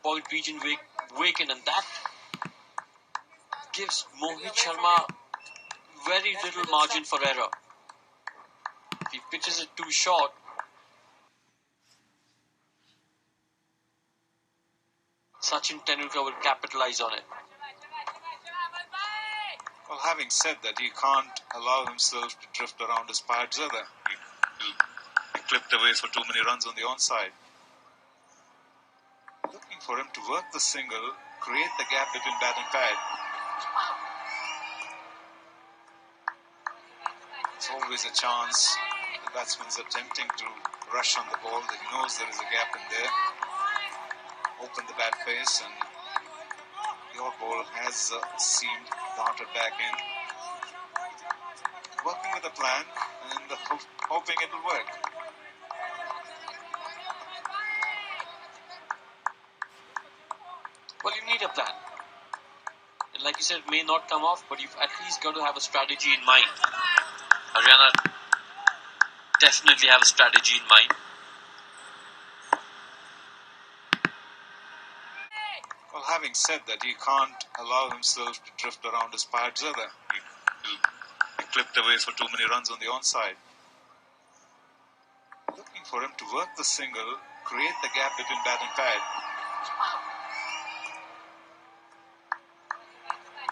point region vacant, and that gives Mohit Sharma very little margin for error. If he pitches it too short, Sachin Tendulkar will capitalize on it. Well, having said that, he can't allow himself to drift around his pads either. He clipped away for too many runs on the onside. Looking for him to work the single, create the gap between bat and pad. It's always a chance. The batsman's attempting to rush on the ball. He knows there is a gap in there. Open the bat face, and your ball has seemed darted back in. Working with a plan and hoping it will work. Well, you need a plan. And like you said, it may not come off, but you've at least got to have a strategy in mind. Haryana definitely have a strategy in mind. Well, having said that, he can't allow himself to drift around his pads either. He clipped away for too many runs on the onside. Looking for him to work the single, create the gap between bat and pad.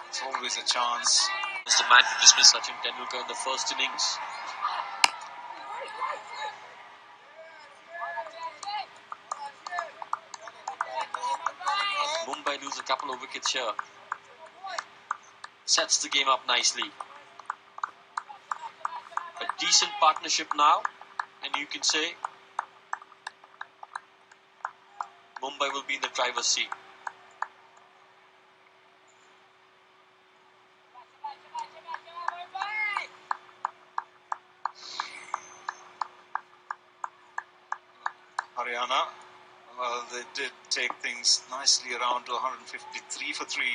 It's always a chance. It's the man to dismiss Sachin Tendulkar in the first innings. As Mumbai lose a couple of wickets here, sets the game up nicely. A decent partnership now, and you can say Mumbai will be in the driver's seat. Haryana, well, they did take things nicely around to 153 for 3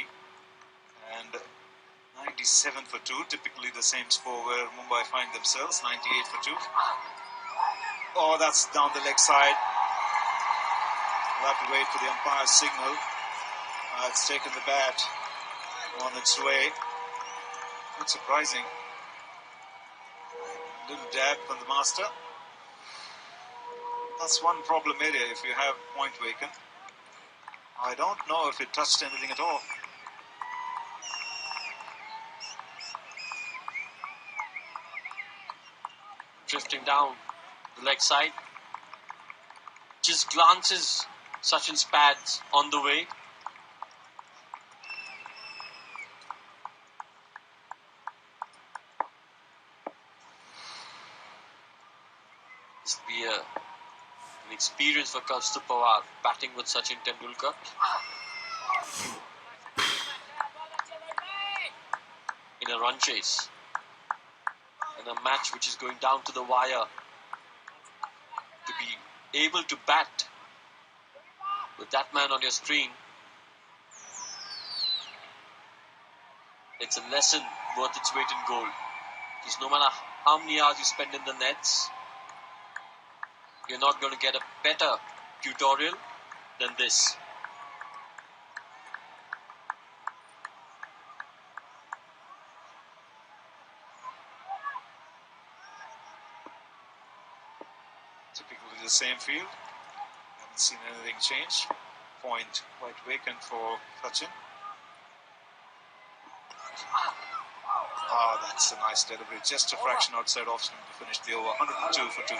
and 97 for 2. Typically the same score where Mumbai find themselves, 98 for 2. Oh, that's down the leg side. We'll have to wait for the umpire's signal. It's taken the bat on its way. Quite surprising. Little dab from the master. That's one problem area if you have point vacant. I don't know if it touched anything at all. Drifting down the leg side. Just glances Sachin's pads on the way. This will be an experience for Kaustubh Pawar batting with Sachin Tendulkar. In a run chase. In a match which is going down to the wire. To be able to bat with that man on your screen, it's a lesson worth its weight in gold. Because no matter how many hours you spend in the nets, you're not going to get a better tutorial than this. Typically the same field. Haven't seen anything change. Point quite vacant for Sachin. That's a nice delivery. Just a fraction outside off spin to finish the over. 102 for 2.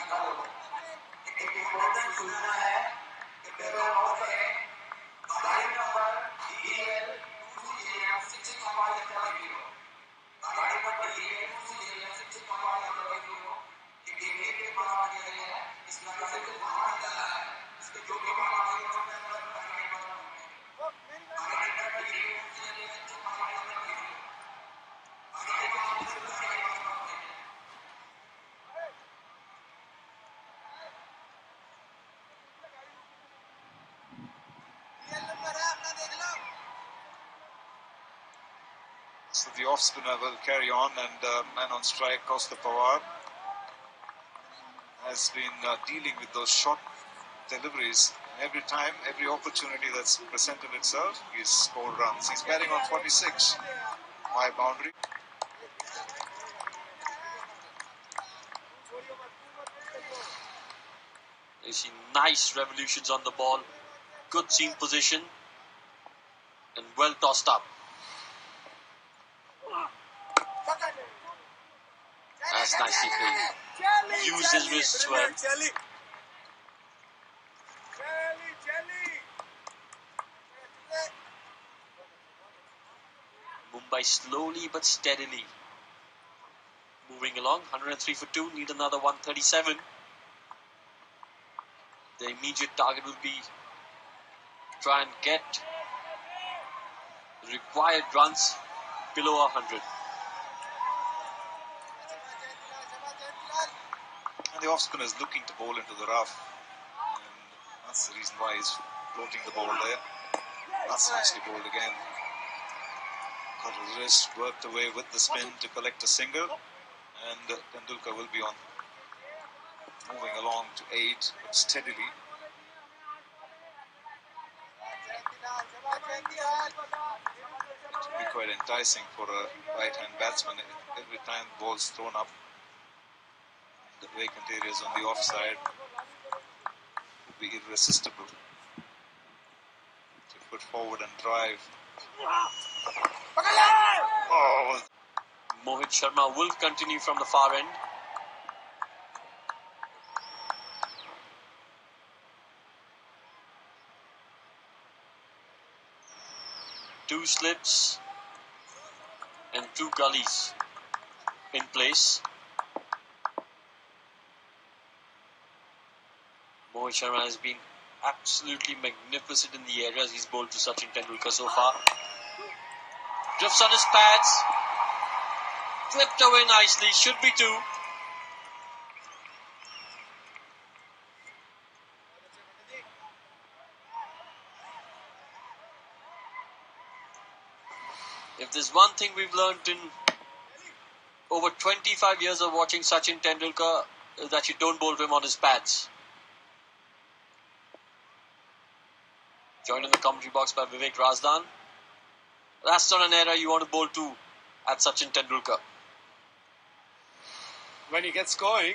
So the off spinner will carry on, and man on strike, Kaustubh Pawar, has been dealing with those short deliveries Every time, every opportunity that's presented itself, he's scored runs. He's batting on 46. High boundary. You see nice revolutions on the ball, good seam position, and well tossed up. That's nicely played. Used his wrists well. Mumbai slowly but steadily moving along. 103 for 2, need another 137. The immediate target will be try and get the required runs below 100. And the off-spinner is looking to bowl into the rough. And that's the reason why he's floating the ball there. That's nicely bowled again. Got a wrist, worked away with the spin to collect a single. And Tendulkar will be on. Moving along to 8, but steadily. It will be quite enticing for a right-hand batsman. Every time the ball's thrown up, the vacant areas on the offside would be irresistible to put forward and drive. Oh. Mohit Sharma will continue from the far end. Two slips and 2 gullies in place. Mohit Sharma has been absolutely magnificent in the areas he's bowled to Sachin Tendulkar so far. Drifts on his pads. Flipped away nicely. Should be 2. If there's one thing we've learned in over 25 years of watching Sachin Tendulkar, is that you don't bowl to him on his pads. Joined in the commentary box by Vivek Razdan. That's not an era you want to bowl to at Sachin Tendulkar. When he gets going,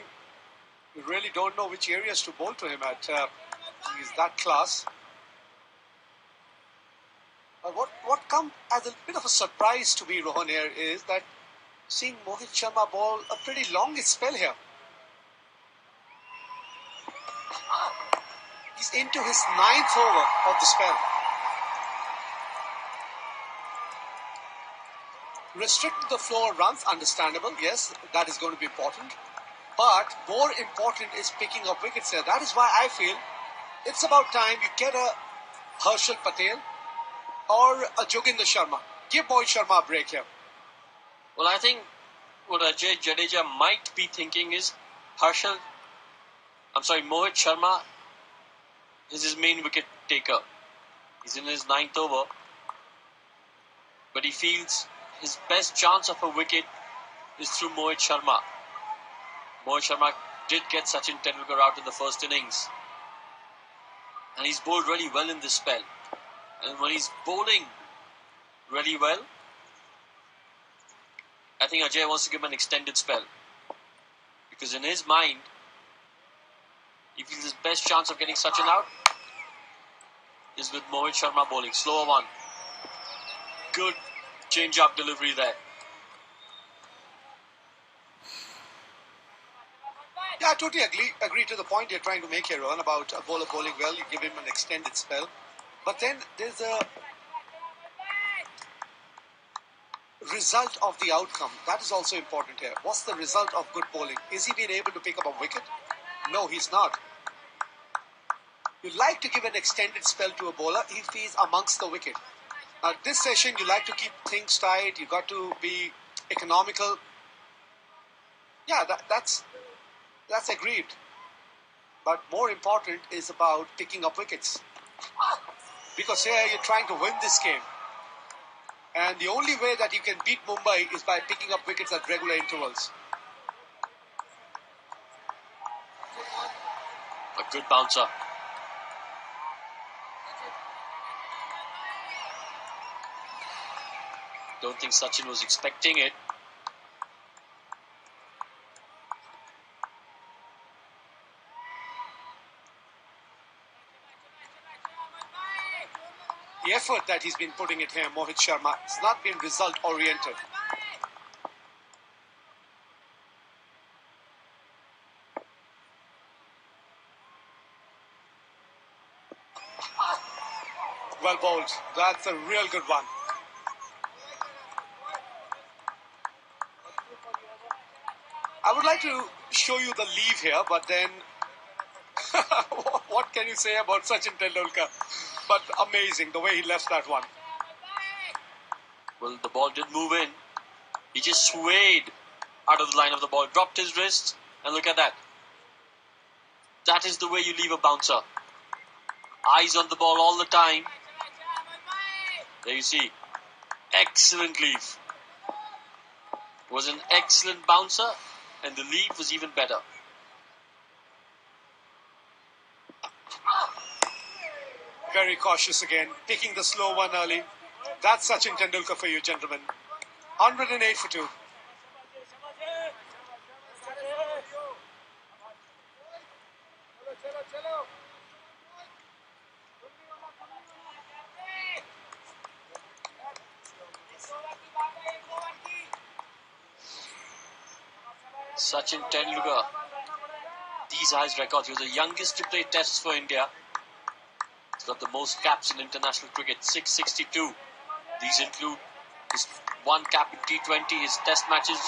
you really don't know which areas to bowl to him at. He's that class. What come as a bit of a surprise to me, Rohan, here is that seeing Mohit Sharma bowl a pretty long spell here. He's into his 9th over of the spell. Restricting the flow of runs, understandable. Yes, that is going to be important. But more important is picking up wickets here. That is why I feel it's about time you get a Harshal Patel or a Joginder Sharma. Give Mohit Sharma a break here. Well, I think what Ajay Jadeja might be thinking is Mohit Sharma is his main wicket taker. He's in his 9th over. But he feels his best chance of a wicket is through Mohit Sharma. Mohit Sharma did get Sachin Tendulkar out in the first innings. And he's bowled really well in this spell. And when he's bowling really well, I think Ajay wants to give him an extended spell. Because in his mind, he feels his best chance of getting Sachin out is with Mohit Sharma bowling. Slower one. Good change-up delivery there. Yeah, I totally agree to the point you're trying to make here, Rohan, about a bowler bowling well. You give him an extended spell. But then there's a result of the outcome. That is also important here. What's the result of good bowling? Is he being able to pick up a wicket? No, he's not. You like to give an extended spell to a bowler if he's amongst the wicket. Now, this session, you like to keep things tight. You got to be economical. Yeah, that's agreed. But more important is about picking up wickets. Because here you're trying to win this game. And the only way that you can beat Mumbai is by picking up wickets at regular intervals. A good bouncer. Don't think Sachin was expecting it. The effort that he's been putting in here, Mohit Sharma, has not been result-oriented. Well bowled. That's a real good one. I would like to show you the leave here, but then what can you say about Sachin Tendulkar? But amazing the way he left that one. Well, the ball did move in. He just swayed out of the line of the ball, dropped his wrist, and look at that. That is the way you leave a bouncer. Eyes on the ball all the time. There you see. Excellent leave. Was an excellent bouncer, and the leave was even better. Very cautious again, picking the slow one early. That's Sachin Tendulkar for you, gentlemen. 108 for 2. Sachin Tendulkar. These are his records. He was the youngest to play tests for India. He's got the most caps in international cricket, 662. These include his one cap in T20, his test matches,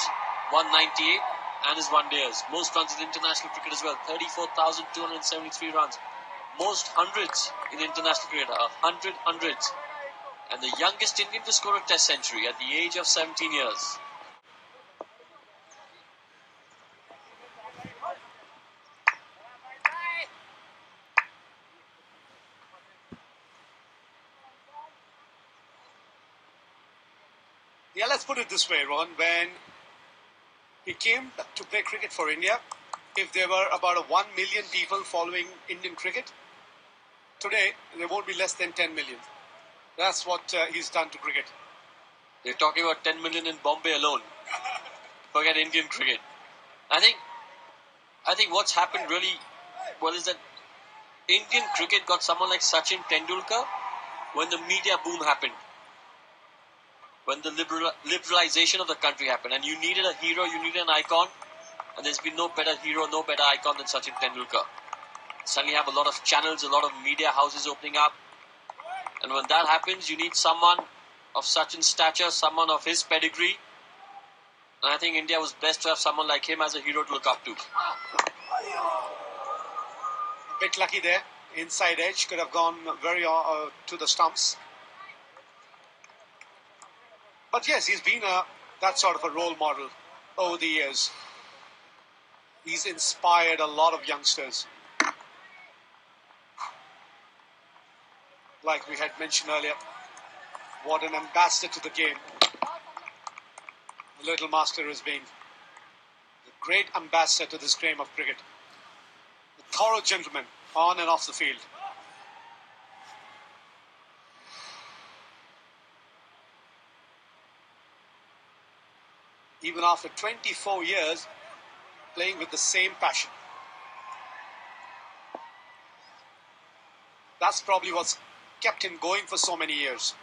198, and his one-dayers. Most runs in international cricket as well, 34,273 runs. Most hundreds in international cricket, 100 hundreds. And the youngest Indian to score a test century at the age of 17 years. Yeah, let's put it this way, Ron. When he came to play cricket for India, if there were about 1 million people following Indian cricket, today there won't be less than 10 million. That's what he's done to cricket. They're talking about 10 million in Bombay alone. Forget Indian cricket. I think what's happened really well is that Indian cricket got someone like Sachin Tendulkar when the media boom happened. When the liberalization of the country happened, and you needed a hero, you needed an icon, and there's been no better hero, no better icon than Sachin Tendulkar. Suddenly you have a lot of channels, a lot of media houses opening up, and when that happens, you need someone of Sachin's stature, someone of his pedigree, and I think India was blessed to have someone like him as a hero to look up to. A bit lucky there. Inside edge could have gone very to the stumps. But yes, he's been that sort of a role model over the years. He's inspired a lot of youngsters. Like we had mentioned earlier, what an ambassador to the game the little master has been. The great ambassador to this game of cricket. A thorough gentleman on and off the field. Even after 24 years, playing with the same passion. That's probably what's kept him going for so many years.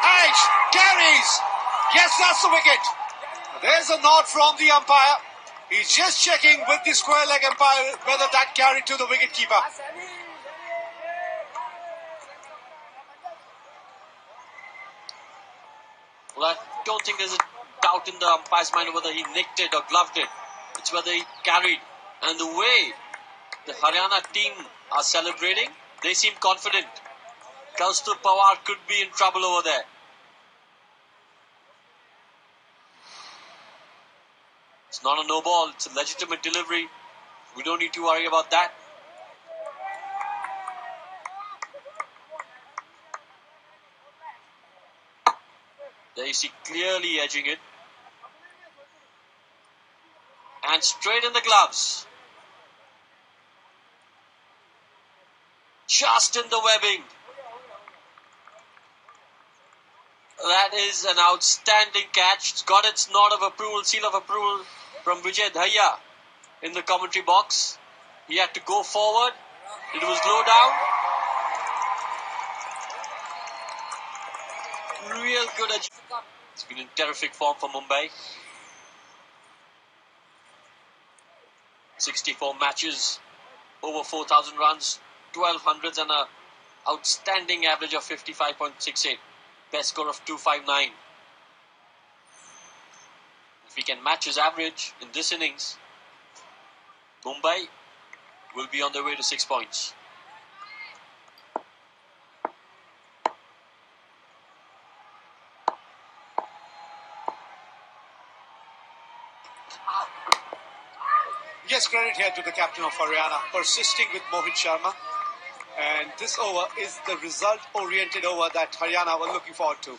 Edge carries. Yes, that's the wicket. There's a nod from the umpire. He's just checking with the square leg umpire whether that carried to the wicket keeper. Well, I don't think there's a doubt in the umpire's mind whether he nicked it or gloved it. It's whether he carried. And the way the Haryana team are celebrating, they seem confident. Kaustubh Pawar could be in trouble over there. It's not a no ball, it's a legitimate delivery. We don't need to worry about that. There you see clearly edging it. And straight in the gloves. Just in the webbing. That is an outstanding catch. It's got its nod of approval, seal of approval from Vijay Dhaya in the commentary box. He had to go forward. It was low down. Real good. It's been in terrific form for Mumbai. 64 matches, over 4,000 runs, 12 hundreds and an outstanding average of 55.68. Best score of 259. If he can match his average in this innings, Mumbai will be on their way to 6 points. Yes, credit here to the captain of Haryana, persisting with Mohit Sharma. And this over is the result-oriented over that Haryana were looking forward to.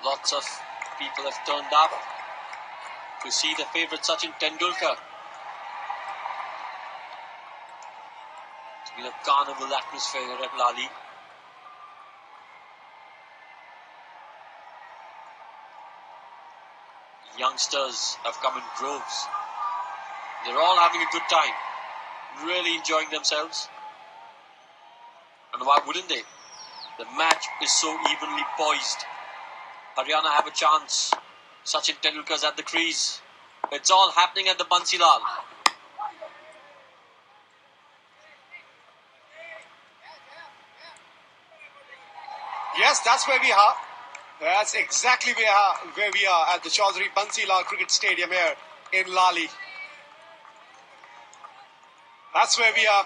Lots of people have turned up to see the favourite Sachin Tendulkar. It's been a carnival atmosphere here at Lahli. Youngsters have come in droves. They're all having a good time, really enjoying themselves. And why wouldn't they? The match is so evenly poised. Haryana have a chance. Sachin Tendulkar's at the crease. It's all happening at the Bansilal. Yes, that's where we are. That's exactly where we are at the Chaudhary Bansilal Cricket Stadium here in Lahli. That's where we are.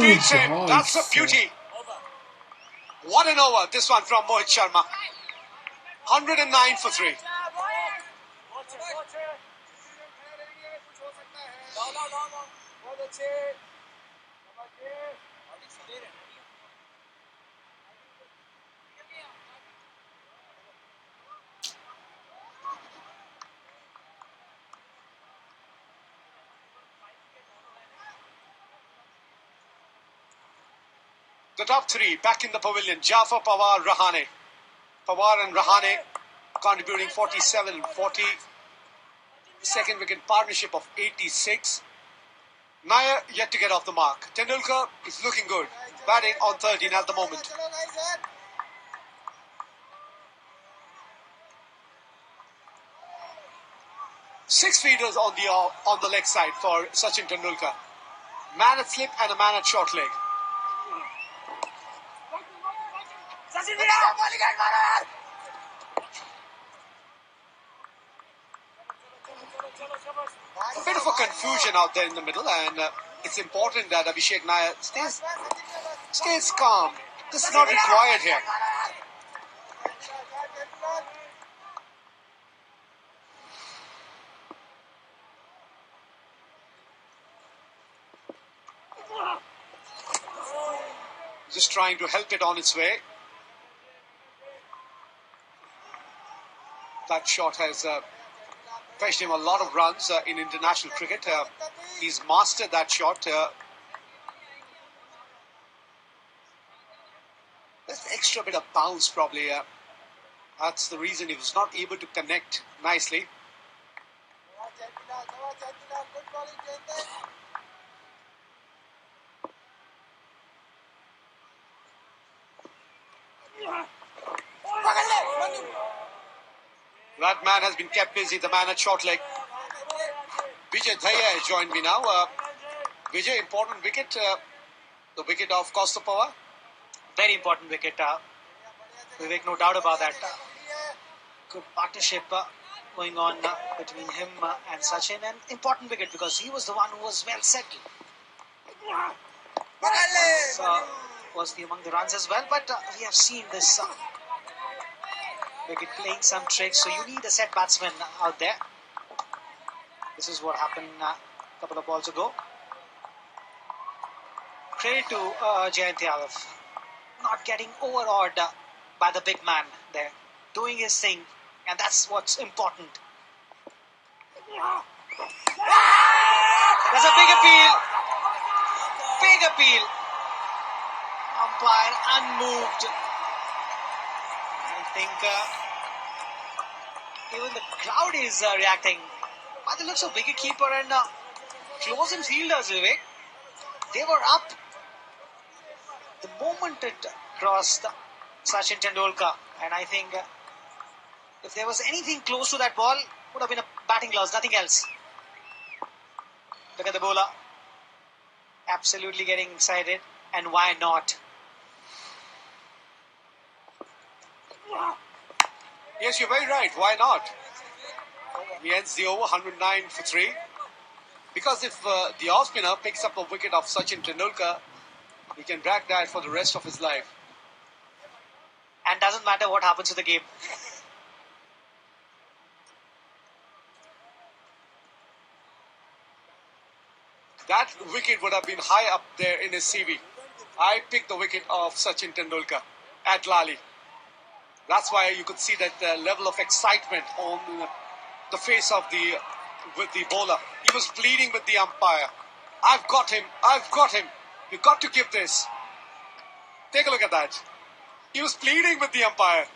Beats him. That's a beauty. What an over. This one from Mohit Sharma. 109 for 3. The top three back in the pavilion. Jafar, Pawar, Rahane. Pawar and Rahane contributing 47 and 40. Second wicket partnership of 86. Nair yet to get off the mark. Tendulkar is looking good. Batting on 13 at the moment. Six feeders on the leg side for Sachin Tendulkar. Man at slip and a man at short leg. A bit of a confusion out there in the middle, and it's important that Abhishek Nair stays calm. This is not required here. Just trying to help it on its way. That shot has fetched him a lot of runs in international cricket. He's mastered that shot. There's an extra bit of bounce probably. That's the reason he was not able to connect nicely. That man has been kept busy, the man at short leg. Vijay Dhaya has joined me now. Vijay, important wicket, the wicket of Costa Pawar. Very important wicket, Vivek, no doubt about that. Good partnership going on between him and Sachin, and important wicket because he was the one who was well settled. Was among the runs as well, but we have seen this wicket playing some tricks, so you need a set batsman out there. This is what happened a couple of balls ago. Credit to Jayant Yadav. Not getting overawed by the big man there. Doing his thing. And that's what's important. There's a big appeal. Big appeal. Umpire unmoved. I think even the crowd is reacting. By the looks of wicketkeeper and close-in fielders, Vivek, they were up the moment it crossed Sachin Tendulkar. And I think if there was anything close to that ball, would have been a batting loss, nothing else. Look at the bowler. Absolutely getting excited. And why not? Yes, you're very right. Why not? He ends the over 109 for 3. Because if the off spinner picks up a wicket of Sachin Tendulkar, he can brag that for the rest of his life. And doesn't matter what happens to the game. That wicket would have been high up there in his CV. I picked the wicket of Sachin Tendulkar at Lahli. That's why you could see that level of excitement on the face of the bowler. He was pleading with the umpire. I've got him. I've got him. You've got to give this. Take a look at that. He was pleading with the umpire.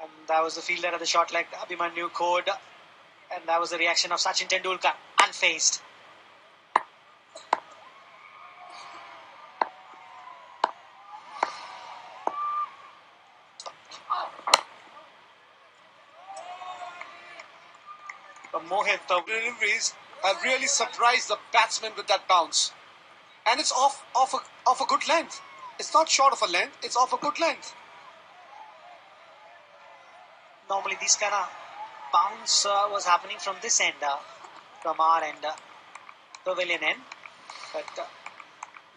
And that was the fielder at the short leg, Abhimanyu Code. And that was the reaction of Sachin Tendulkar, unfazed. Mohit, the deliveries have really surprised the batsman with that bounce. And it's off a good length. It's not short of a length, it's off a good length. Normally this kind of bounce was happening from this end, from our end, pavilion end. But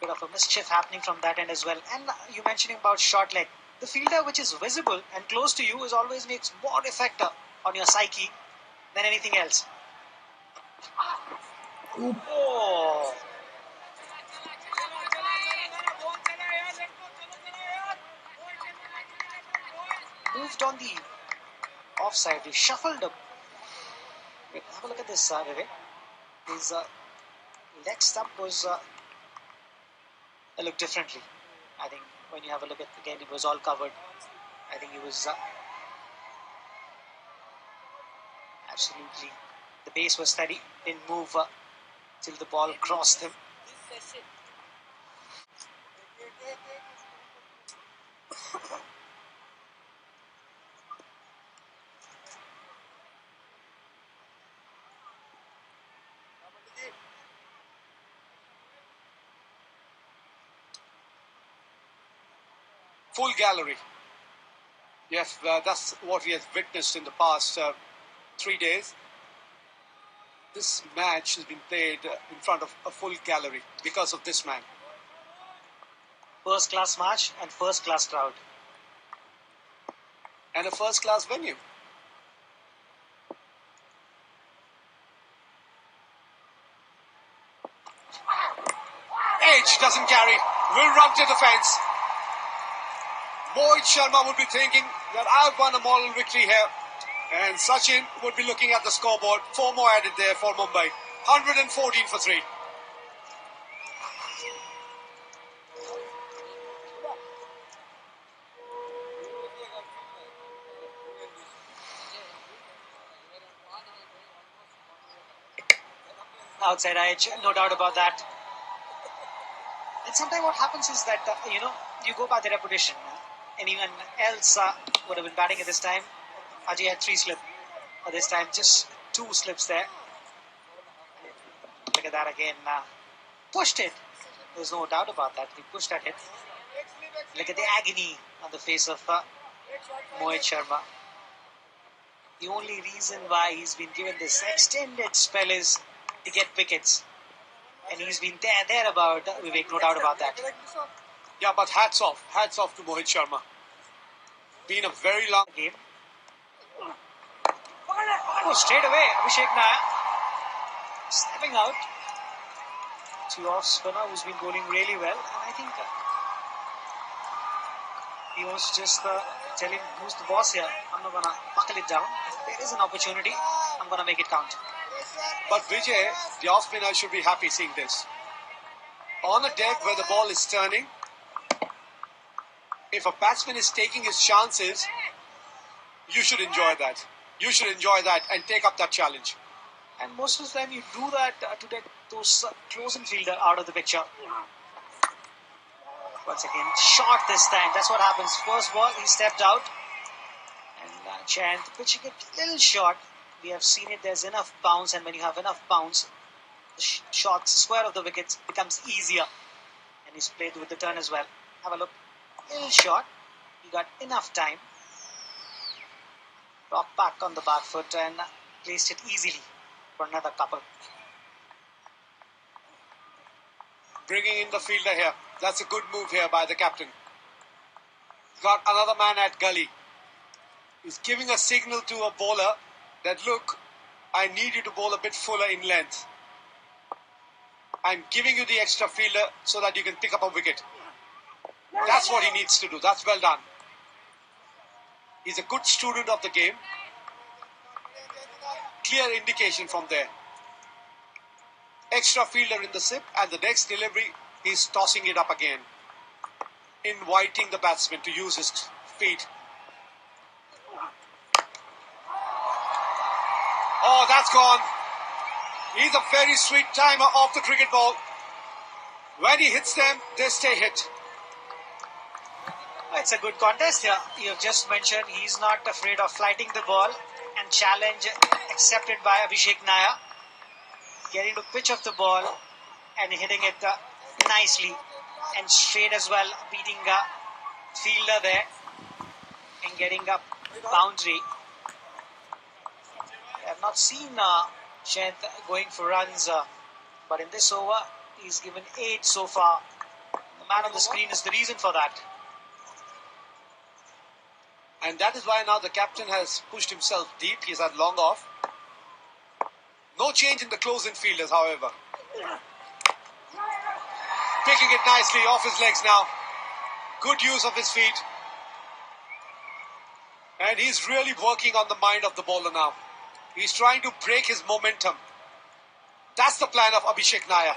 bit of a mischief happening from that end as well. And you mentioning about short leg. The fielder which is visible and close to you is always makes more effect on your psyche than anything else. Oh. Moved on the offside. He shuffled up. Wait, have a look at this, Vivek. His leg stump was looked differently. I think when you have a look at again, it was all covered. I think he was absolutely. The base was steady. Didn't move till the ball crossed him. Full gallery. Yes, that's what we have witnessed in the past 3 days. This match has been played in front of a full gallery because of this man. First class match and first class crowd. And a first class venue. Edge doesn't carry. Will run to the fence. Mohit Sharma would be thinking that I've won a moral victory here. And Sachin would be looking at the scoreboard. 4 more added there for Mumbai. 114 for 3. Outside edge, no doubt about that. And sometimes what happens is that, you go by the reputation. Anyone else would have been batting at this time. Ajay had 3 slips. At this time, just 2 slips there. Look at that again. Pushed it. There's no doubt about that. He pushed at it. Look at the agony on the face of Mohit Sharma. The only reason why he's been given this extended spell is to get wickets. And he's been thereabout, Vivek, no doubt about that. Yeah, but hats off to Mohit Sharma. Been a very long game. Oh, straight away, Abhishek Naya stepping out. to off spinner who's been bowling really well. And I think he wants to just tell him who's the boss here. I'm not going to buckle it down. If there is an opportunity, I'm going to make it count. But Vijay, the off spinner should be happy seeing this. On a deck where the ball is turning, if a batsman is taking his chances, you should enjoy that. You should enjoy that and take up that challenge. And most of the time you do that to get those close-in fielder out of the picture. Once again, short this time. That's what happens. First ball, he stepped out. And Chant pitching it a little short. We have seen it. There's enough bounce, and when you have enough bounce, the short square of the wickets becomes easier. And he's played with the turn as well. Have a look. Little short. He got enough time. Rocked back on the back foot and placed it easily for another couple. Bringing in the fielder here. That's a good move here by the captain. Got another man at gully. He's giving a signal to a bowler that, look, I need you to bowl a bit fuller in length. I'm giving you the extra fielder so that you can pick up a wicket. That's what he needs to do. That's well done. He's a good student of the game. Clear indication from there. Extra fielder in the sip, and the next delivery, he's tossing it up again, inviting the batsman to use his feet. Oh, that's gone. He's a very sweet timer off the cricket ball. When he hits them, they stay hit. It's a good contest here. You've just mentioned he's not afraid of flighting the ball, and challenge accepted by Abhishek Nair. Getting to pitch of the ball and hitting it nicely and straight as well, beating a fielder there and getting a boundary. I have not seen Chant going for runs, but in this over, he's given 8 so far. The man on the screen is the reason for that. And that is why now the captain has pushed himself deep. He's had long off. No change in the close-in fielders, however. Picking it nicely off his legs now. Good use of his feet. And he's really working on the mind of the bowler now. He's trying to break his momentum. That's the plan of Abhishek Nair.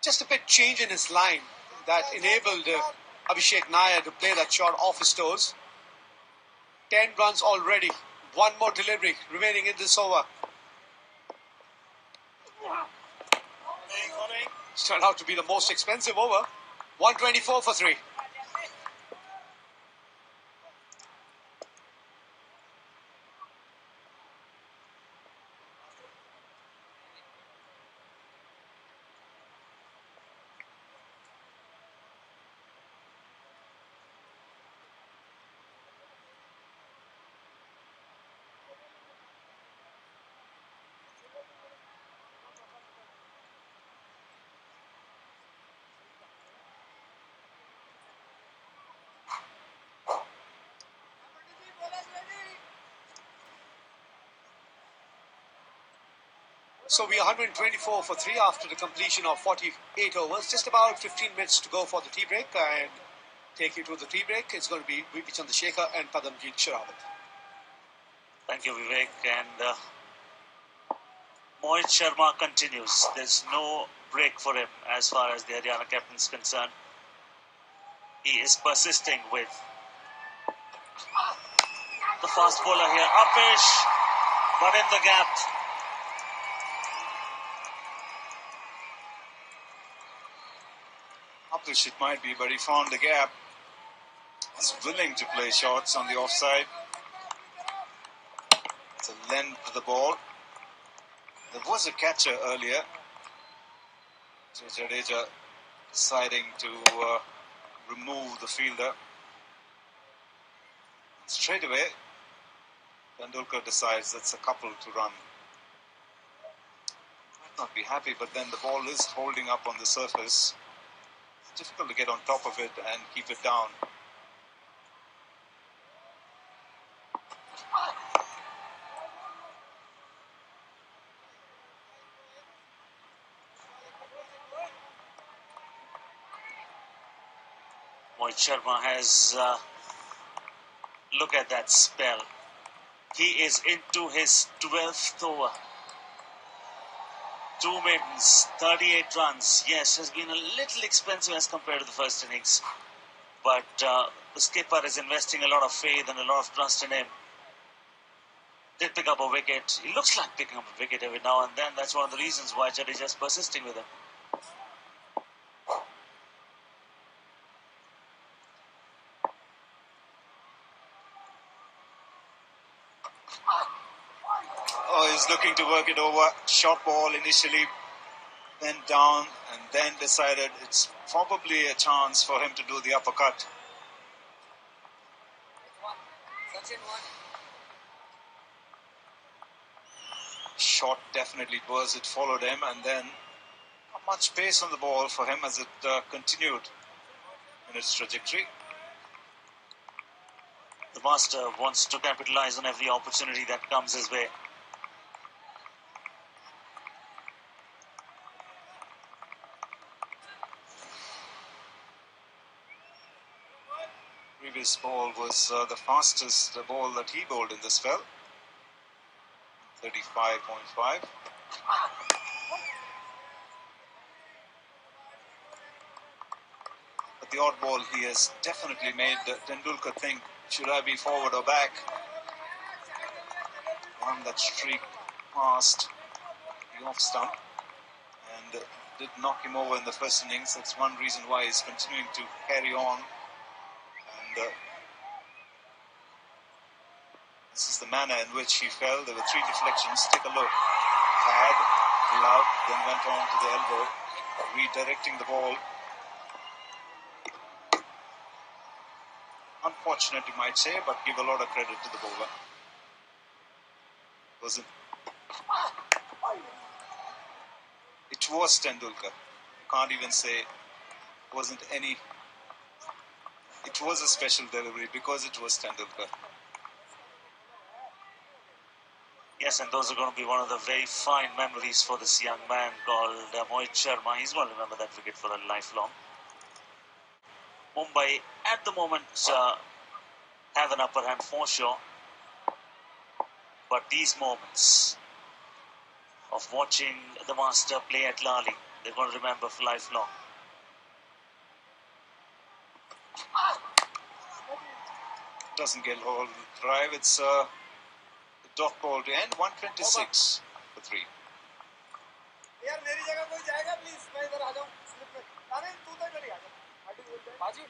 Just a bit change in his line that enabled Abhishek Nair to play that shot off his toes. 10 runs already. One more delivery remaining in this over. It's turned out to be the most expensive over. 124 for 3. So we are 124 for 3 after the completion of 48 overs. Just about 15 minutes to go for the tea break, and take you to the tea break. It's going to be V.P. Chandrasekhar and Padamjeet Sherawat. Thank you, Vivek. And Mohit Sharma continues. There's no break for him as far as the Haryana captain is concerned. He is persisting with the fast bowler here. Upish, but in the gap. Upish it might be, but he found the gap. He's willing to play shots on the offside. It's a length to the ball. There was a catcher earlier. So Jadeja deciding to remove the fielder. Straight away, Tendulkar decides that's a couple to run. Might not be happy, but then the ball is holding up on the surface. It's difficult to get on top of it and keep it down. Mohit Sharma has, look at that spell. He is into his 12th over. 2 maidens, 38 runs. Yes, has been a little expensive as compared to the first innings. But the skipper is investing a lot of faith and a lot of trust in him. Did pick up a wicket. He looks like picking up a wicket every now and then. That's one of the reasons why Jadeja is persisting with him. Oh, he's looking to work it over. Short ball initially, went down, and then decided it's probably a chance for him to do the uppercut. Shot definitely it was. It followed him, and then not much pace on the ball for him as it continued in its trajectory. The master wants to capitalize on every opportunity that comes his way. Previous ball was the fastest ball that he bowled in the spell. 35.5. But the odd ball he has definitely made Tendulkar think, should I be forward or back? Won that streak past the off stump and did knock him over in the first innings. That's one reason why he's continuing to carry on. And this is the manner in which he fell. There were 3 deflections. Take a look. Pad, glove, then went on to the elbow, redirecting the ball. Unfortunate, you might say, but give a lot of credit to the bowler. It was Tendulkar. Can't even say wasn't any. It was a special delivery because it was Tendulkar. Yes, and those are going to be one of the very fine memories for this young man called Mohit Sharma. He's going to remember that wicket for a lifelong. Mumbai, at the moment, have an upper hand for sure. But these moments of watching the master play at Lahli, they're going to remember for lifelong. Doesn't get all drive. It's a dot ball to end. 126 for 3. यार मेरी जगह कोई जाएगा please मैं इधर आ जाऊं slip में अरे तू तो इधर ही आ जा बाजी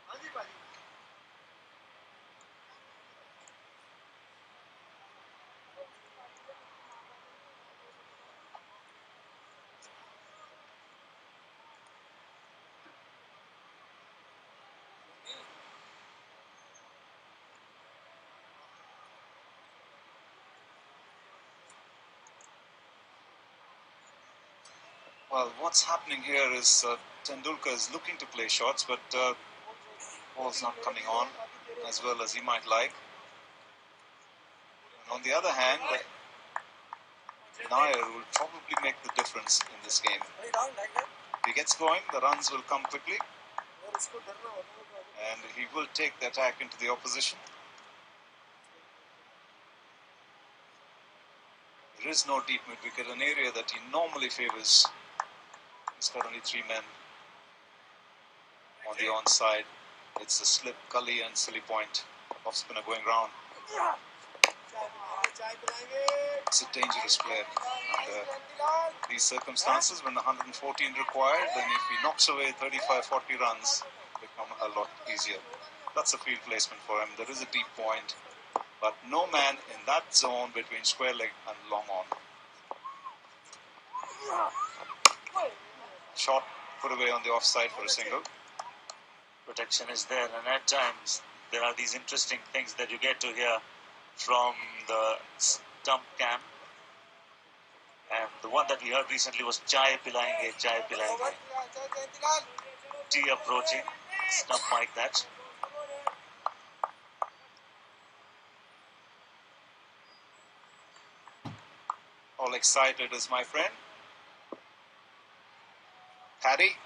हां जी बाजी Well, what's happening here is Tendulkar is looking to play shots, but ball's not coming on as well as he might like. And on the other hand, Nair will probably make the difference in this game. If he gets going, the runs will come quickly, and he will take the attack into the opposition. There is no deep mid wicket, an area that he normally favours. He's got only 3 men on the onside. It's a slip, gully and silly point. Off spinner going round. It's a dangerous player. And, these circumstances, when the 114 required, then if he knocks away 35-40 runs, become a lot easier. That's a field placement for him. There is a deep point, but no man in that zone between square leg and long on. Shot put away on the offside for a single. Protection is there, and at times there are these interesting things that you get to hear from the stump cam. And the one that we heard recently was Chai Pilayenge, Chai Pilayenge. Tea approaching, stump like that. All excited is my friend. Paddy.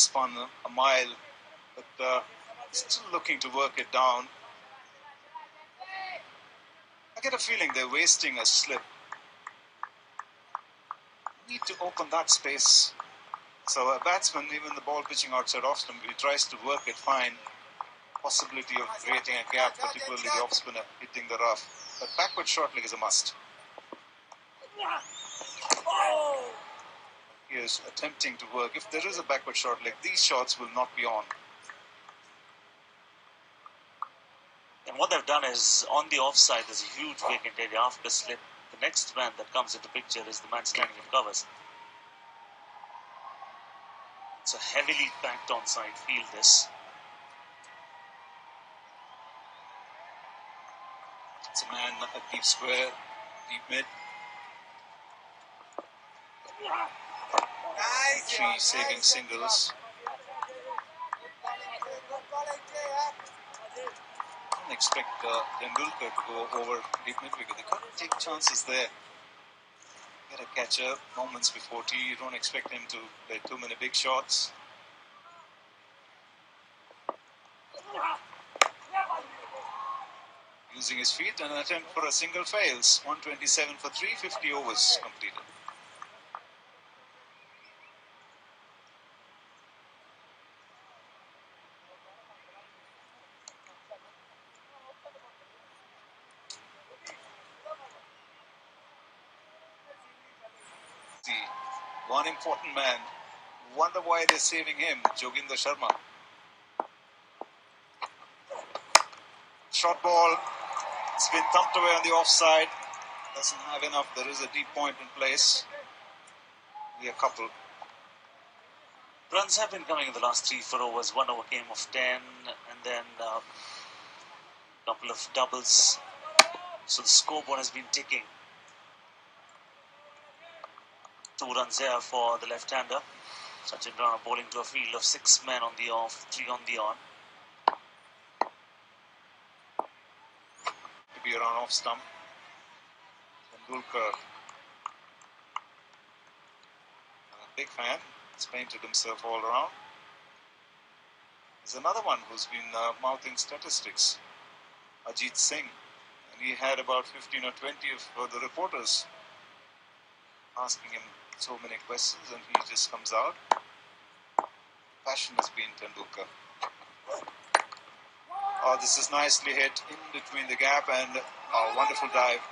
spun a mile, but still looking to work it down. I get a feeling they're wasting a slip. Need to open that space. So a batsman, even the ball pitching outside off stump, he tries to work it fine. Possibility of creating a gap, particularly the off spinner hitting the rough. But backward short leg is a must. He is attempting to work. If there is a backward short leg, these shots will not be on. And what they've done is, on the offside, there's a huge vacant area after slip. The next man that comes into picture is the man standing in covers. It's a heavily packed onside field, this. It's a man at deep square, deep mid. 3 saving singles. I don't expect Tendulkar to go over deep mid wicket. They can't take chances there. Get a catcher moments before tea. You don't expect him to play too many big shots. Using his feet, and an attempt for a single fails. 127 for 350 overs completed. One important man. Wonder why they're saving him, Joginder Sharma. Short ball. It's been thumped away on the offside. Doesn't have enough. There is a deep point in place. Be a couple. Runs have been coming in the last 3-4 overs. 1 over came of 10, and then a couple of doubles. So the scoreboard has been ticking. 2 runs here for the left-hander. Sachin bowling to a field of 6 men on the off, 3 on the on. To be around off stump. Tendulkar. A big fan. He's painted himself all around. There's another one who's been mouthing statistics. Ajit Singh. And he had about 15 or 20 of the reporters asking him so many questions, and he just comes out. Passion has been Tendulkar. Oh, this is nicely hit in between the gap, and a wonderful dive.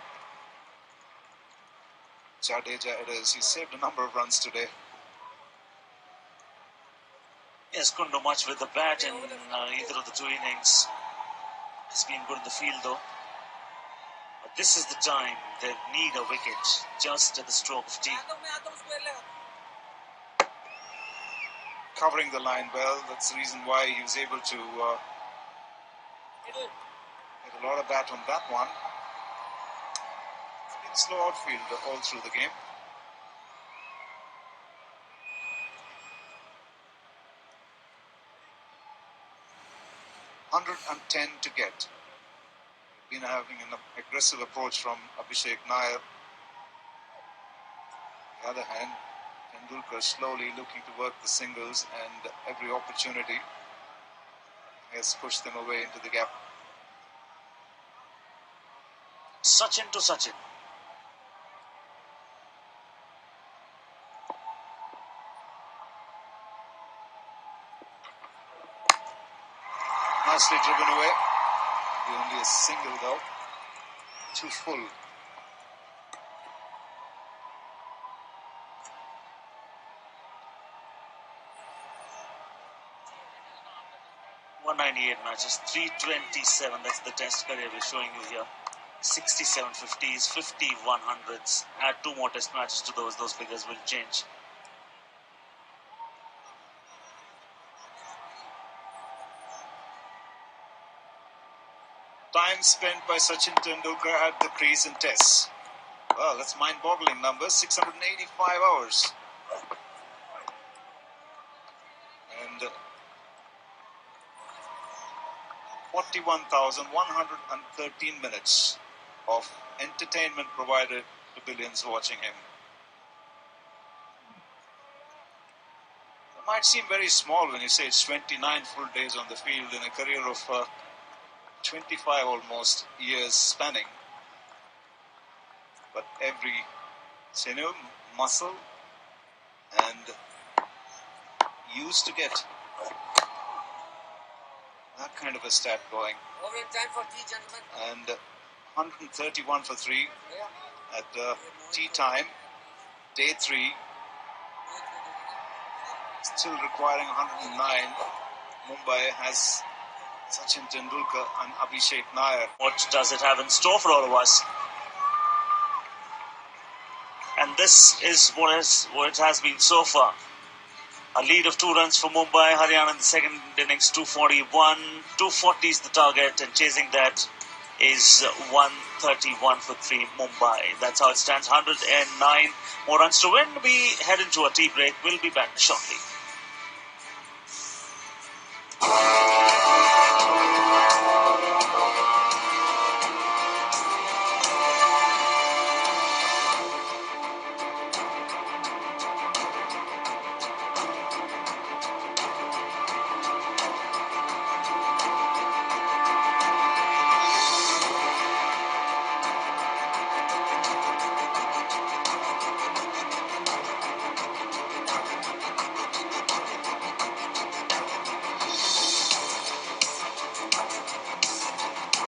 Jadeja it is. He saved a number of runs today. Yes, couldn't do much with the bat in either of the 2 innings. He's been good in the field though. But this is the time they need a wicket, just at the stroke of tea. Covering the line well. That's the reason why he was able to get a lot of bat on that one. It's been slow outfield all through the game. $110 to get. Been having an aggressive approach from Abhishek Nair. On the other hand, Tendulkar slowly looking to work the singles, and every opportunity has pushed them away into the gap. Sachin to Sachin. Nicely driven away. Only a single though. Too full. Matches, 327. That's the test career we're showing you here. 67 50s, 50 100s. Add 2 more test matches to those figures will change. Time spent by Sachin Tendulkar at the crease in tests. Well, that's mind-boggling numbers. 685 hours. And 41,113 minutes of entertainment provided to billions watching him. might seem very small when you say it's 29 full days on the field in a career of 25 almost years spanning. But every sinew, muscle, and used to get that kind of a stat going. And 131 for 3 at tea time, day 3. Still requiring 109. Mumbai has Sachin Tendulkar and Abhishek Nair. What does it have in store for all of us? And this is what it has been so far. A lead of 2 runs for Mumbai. Haryana in the second innings, 241. 240 is the target, and chasing that is 131 for 3 Mumbai. That's how it stands. 109 more runs to win. We head into a tea break. We'll be back shortly.